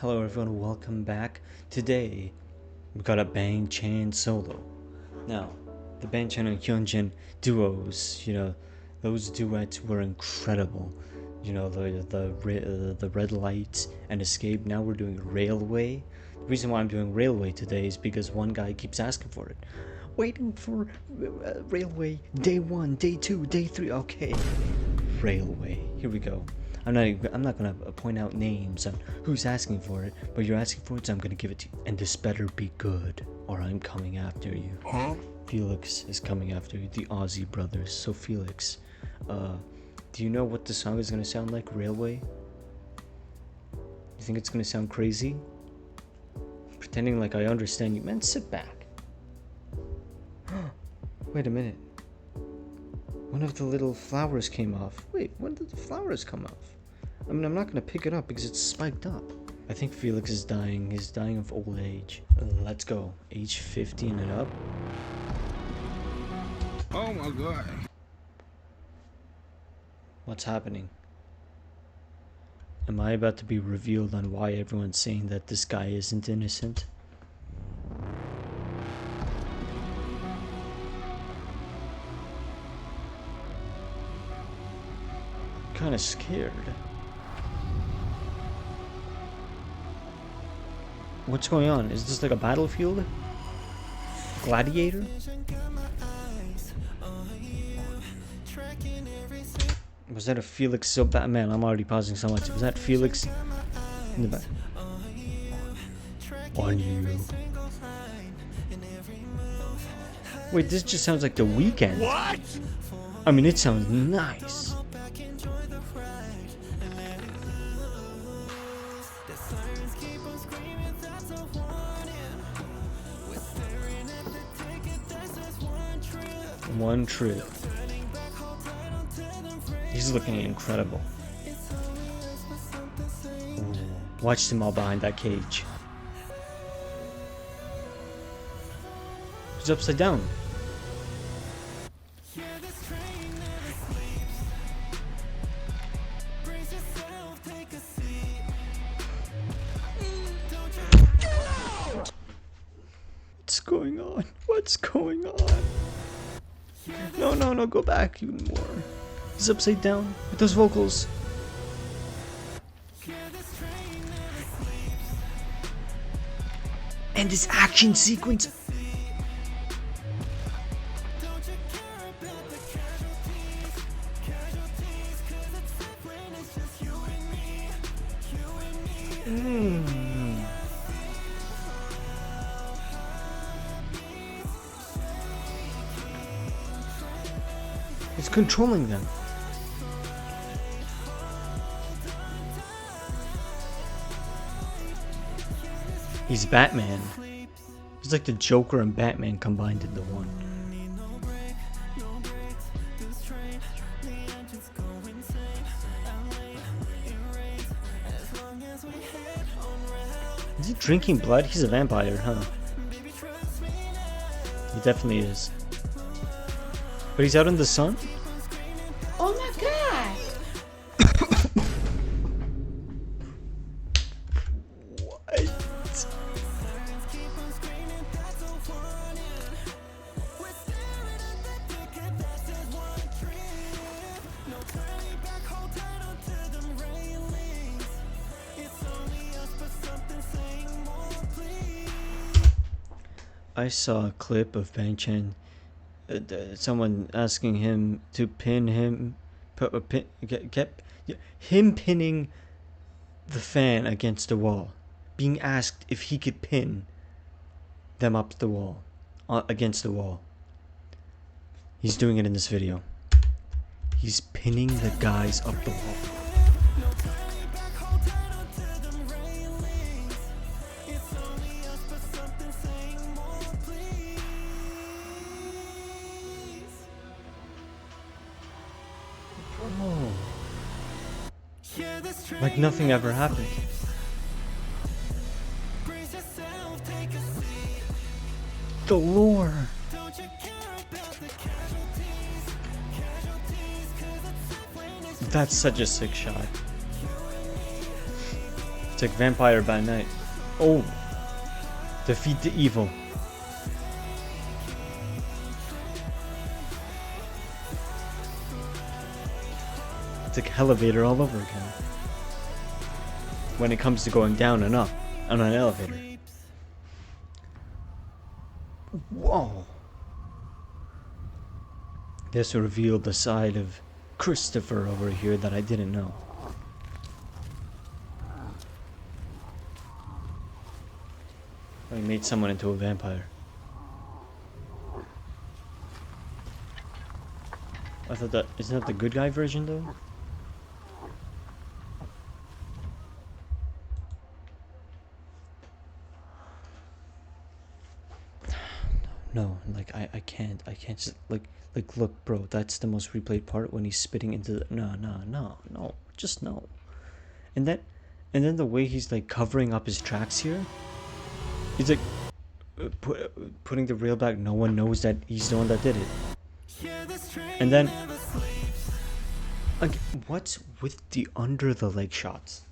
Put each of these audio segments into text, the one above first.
Hello everyone, welcome back. Today, we got a Bang Chan solo. Now, the Bang Chan and Hyunjin duos, those duets were incredible. The Red Light and Escape. Now we're doing Railway. The reason why I'm doing Railway today is because one guy keeps asking for it. Waiting for Railway, day 1, day 2, day 3, okay. Railway, here we go. I'm not gonna point out names on who's asking for it, but you're asking for it, so I'm gonna give it to you. And this better be good, or I'm coming after you. Huh? Felix is coming after you, the Aussie brothers. So Felix, do you know what the song is gonna sound like? Railway? You think it's gonna sound crazy? Pretending like I understand you. Man, sit back. Wait a minute. One of the little flowers came off. Wait, when did the flowers come off? I mean, I'm not gonna pick it up because it's spiked up. I think Felix is dying. He's dying of old age. Let's go. Age 15 and up. Oh my god. What's happening? Am I about to be revealed on why everyone's saying that this guy isn't innocent? Kind of scared. What's going on? Is this like a battlefield? Gladiator? Was that a Felix? So bad, man. I'm already pausing so much. Was that Felix in the back? On you. Wait, this just sounds like The Weeknd. What? I mean, it sounds nice. One trip. He's looking incredible. Ooh. Watch them all behind that cage. He's upside down. What's going on? What's going on? No, go back even more. He's upside down with those vocals. And this action sequence. It's controlling them. He's Batman. He's like the Joker and Batman combined into one. Is he drinking blood? He's a vampire, huh? He definitely is. But he's out in the sun? Oh my god! What? I saw a clip of Bang Chan. Someone asking him to pin him, him pinning the fan against the wall, being asked if he could pin them up the wall, against the wall. He's doing it in this video. He's pinning the guys up the wall. Oh. Like nothing ever happened. The lore. That's such a sick shot. It's like Vampire by Night. Oh! Defeat the evil. It's like elevator all over again. When it comes to going down and up on an elevator. Whoa! This revealed the side of Christopher over here that I didn't know. Oh, he made someone into a vampire. I thought that isn't that the good guy version though? No, like I can't just like look, bro, that's the most replayed part when he's spitting into the no, just no. And then the way he's like covering up his tracks here, he's like putting the rail back. No one knows that he's the one that did it. And then like, what's with the under the leg shots?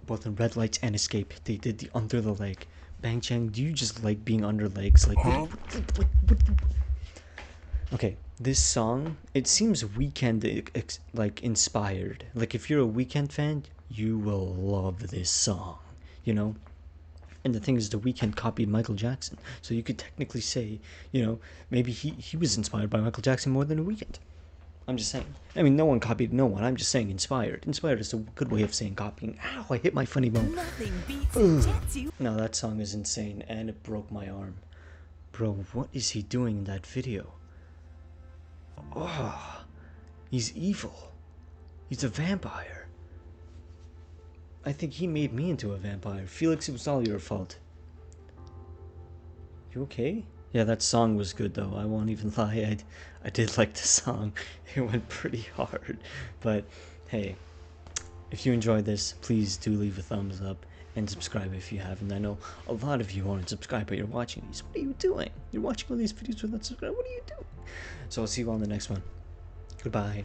Both in Red Lights and Escape, they did the under the leg. Bang Chang, do you just like being under legs? Like, okay, this song, it seems Weeknd like inspired. Like, if you're a Weeknd fan, you will love this song, you know? And the thing is, the Weeknd copied Michael Jackson, so you could technically say, you know, maybe he was inspired by Michael Jackson more than a Weeknd. I'm just saying. I mean, no one copied no one. I'm just saying inspired. Inspired is a good way of saying copying. Ow, I hit my funny bone. No, that song is insane, and it broke my arm. Bro, what is he doing in that video? Oh, he's evil. He's a vampire. I think he made me into a vampire. Felix, it was all your fault. You okay? Yeah, that song was good though. I won't even lie. I did like the song. It went pretty hard. But hey, if you enjoyed this, please do leave a thumbs up and subscribe if you haven't. I know a lot of you aren't subscribed, but you're watching these. What are you doing? You're watching all these videos without subscribing. What are you doing? So I'll see you on the next one. Goodbye.